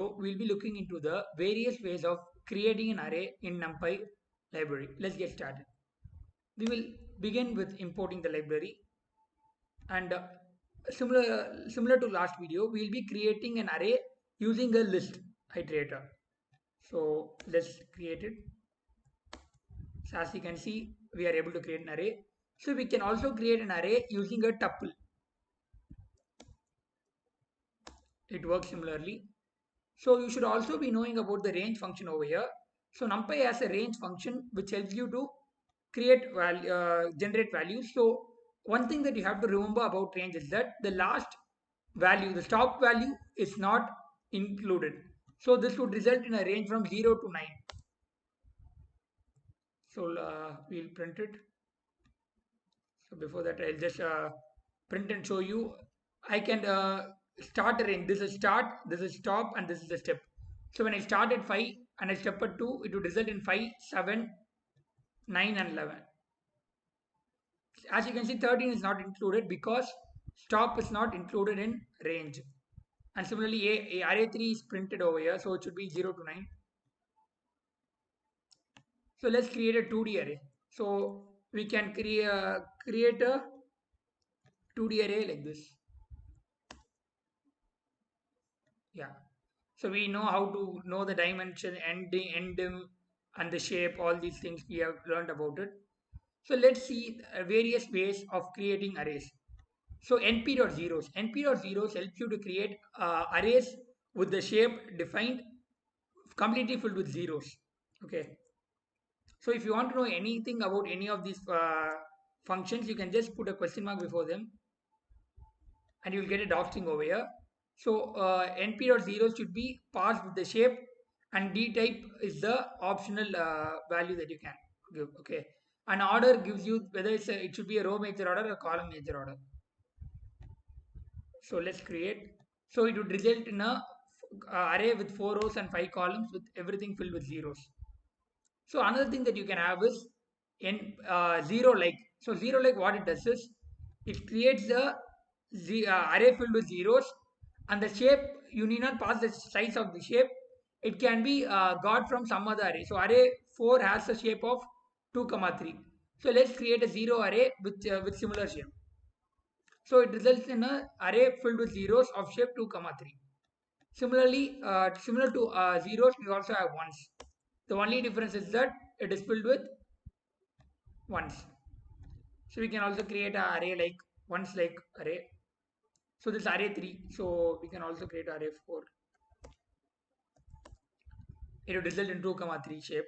video, we'll be looking into the various ways of creating an array in NumPy library. Let's get started. We will begin with importing the library, and similar to last video, we'll be creating an array using a list iterator. So let's create it. So as you can see, we are able to create an array. So we can also create an array using a tuple. It works similarly. So you should also be knowing about the range function over here. So NumPy has a range function which helps you to generate values. So one thing that you have to remember about range is that the last value, the stop value is not included. So this would result in a range from 0 to 9. So we'll print it. So before that, I'll just print and show you. I can start a range. This is start, this is stop, and this is the step. So when I start at 5 and I step at 2, it would result in 5, 7, 9, and 11. As you can see, 13 is not included because stop is not included in range. And similarly, array 3 is printed over here, so it should be 0 to 9. So let's create a 2D array. So we can create a 2D array like this. Yeah. So we know how to know the dimension, ending, and the shape, all these things we have learned about it. So let's see various ways of creating arrays. So np.zeros. np.zeros helps you to create arrays with the shape defined, completely filled with zeros. Okay. So if you want to know anything about any of these functions, you can just put a question mark before them and you'll get a dot string over here. So np.0 should be passed with the shape, and d type is the optional value that you can give. Okay, an order gives you whether it should be a row major order or column major order. So let's create. So it would result in a array with 4 rows and 5 columns with everything filled with zeros. So another thing that you can have is in zero like. So zero like, what it does is it creates a array filled with zeros, and the shape, you need not pass the size of the shape. It can be got from some other array. So array 4 has a shape of 2 comma 3. So let's create a zero array with similar shape. So it results in a array filled with zeros of shape 2 comma 3. Similarly, similar to zeros, we also have ones. The only difference is that it is filled with ones. So we can also create an array like ones like array. So this array 3. So we can also create array 4. It will result in 2 comma 3 shape.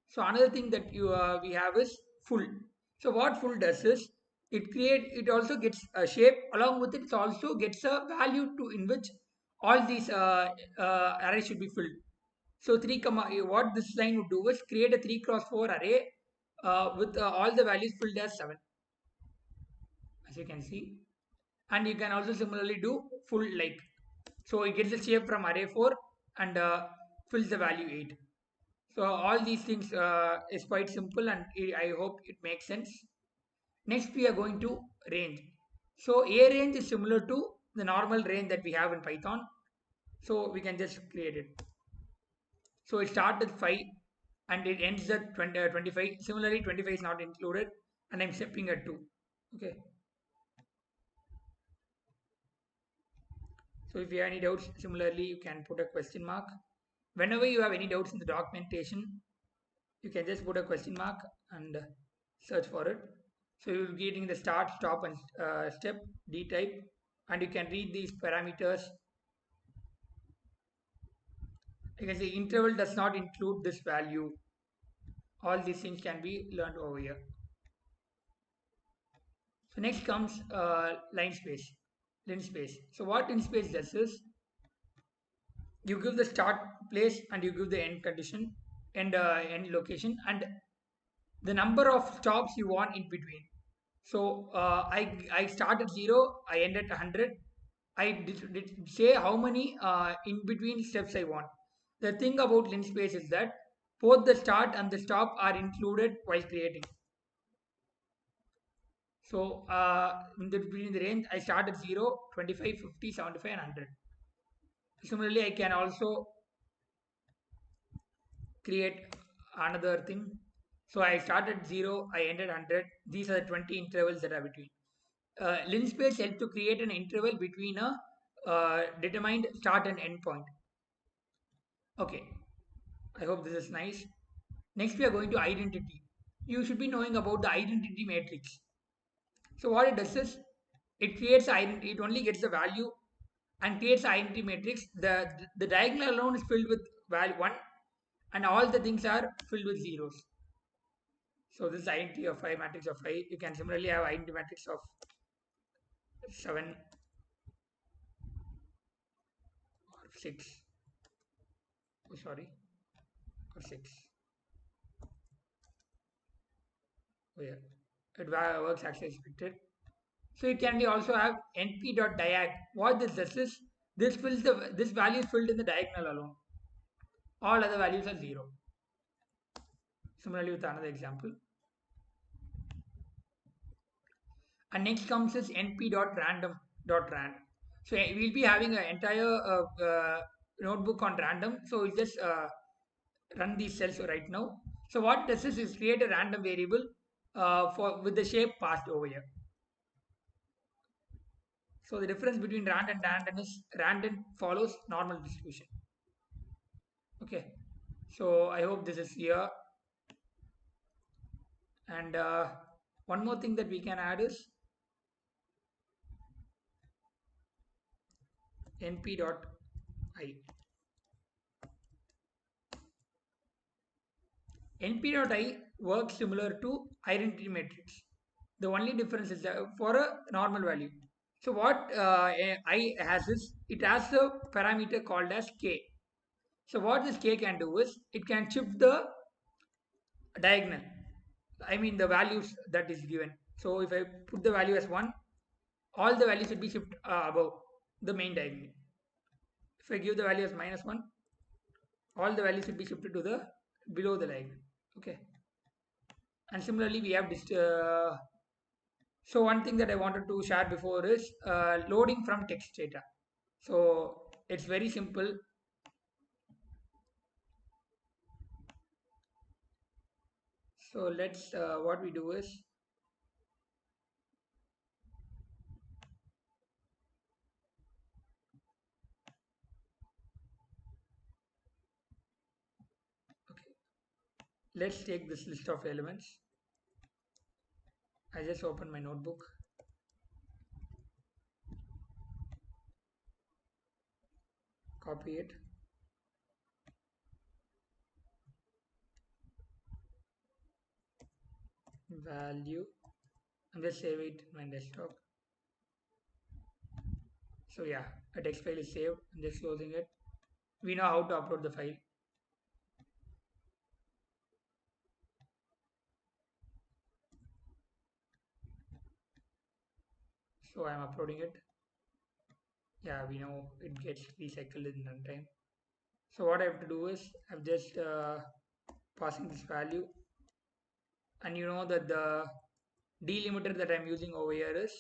So another thing that we have is full. So what full does is it also gets a shape, along with it also gets a value to in which all these arrays should be filled. So 3 comma, what this line would do is create a 3 cross 4 array with all the values filled as 7, as you can see. And you can also similarly do full like. So it gets the shape from array 4 and fills the value 8. So all these things is quite simple, and I hope it makes sense. Next we are going to range. So a range is similar to the normal range that we have in Python. So we can just create it. So it starts with 5 and it ends at 25. Similarly, 25 is not included, and I'm stepping at 2. Okay. So if you have any doubts, similarly, you can put a question mark. Whenever you have any doubts in the documentation, you can just put a question mark and search for it. So you will be getting the start, stop, and step, D type, and you can read these parameters. You can see interval does not include this value. All these things can be learned over here. So next comes linspace. So what linspace does is you give the start place and you give the end condition and end location and the number of stops you want in between. So I start at 0, I end at 100. I did say how many in between steps I want. The thing about linspace is that both the start and the stop are included while creating. So between the range, I start at 0, 25, 50, 75, and 100. Similarly, I can also create another thing. So I started 0, I ended 100. These are the 20 intervals that are between. Linspace helps to create an interval between a determined start and end point. Okay, I hope this is nice. Next, we are going to identity. You should be knowing about the identity matrix. So what it does is, it creates identity. It only gets the value and creates identity matrix. The diagonal alone is filled with value 1, and all the things are filled with zeros. So this is identity of 5, matrix of 5. You can similarly have identity matrix of 7 or 6. Oh, sorry, or 6. Oh, yeah. Works as expected. So it can be also have np.diag. What this does is, this value is filled in the diagonal alone. All other values are 0. Similarly with another example. And next comes is np.random.rand. So we'll be having an entire notebook on random. So we'll just run these cells right now. So what does this is create a random variable for with the shape passed over here. So the difference between rand and random is random follows normal distribution. Okay. So I hope this is here. And one more thing that we can add is np.i. np.i works similar to identity matrix. The only difference is for a normal value. So what I has is, it has a parameter called as k. So what this k can do is, it can shift the diagonal. I mean the values that is given. So if I put the value as 1, all the values should be shifted above the main diagonal. If I give the value as -1, all the values should be shifted to the below the diagonal. Okay. And similarly, we have so one thing that I wanted to share before is loading from text data. So it's very simple. So let's what we do is, okay, let's take this list of elements. I just open my notebook, copy it, value, and just save it in my desktop. So yeah, a text file is saved. I'm just closing it. We know how to upload the file. So I'm uploading it. Yeah, we know it gets recycled in runtime. So what I have to do is, I'm just passing this value, and you know that the delimiter that I'm using over here is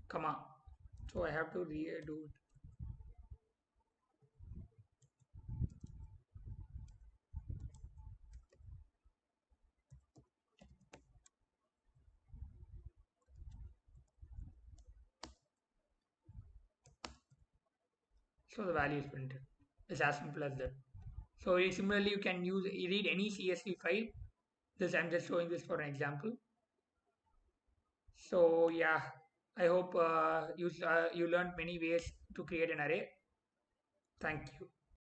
comma. So I have to redo it. So the value is printed. It's as simple as that. So similarly, you can read any CSV file. This I'm just showing this for an example. So yeah, I hope you learned many ways to create an array. Thank you.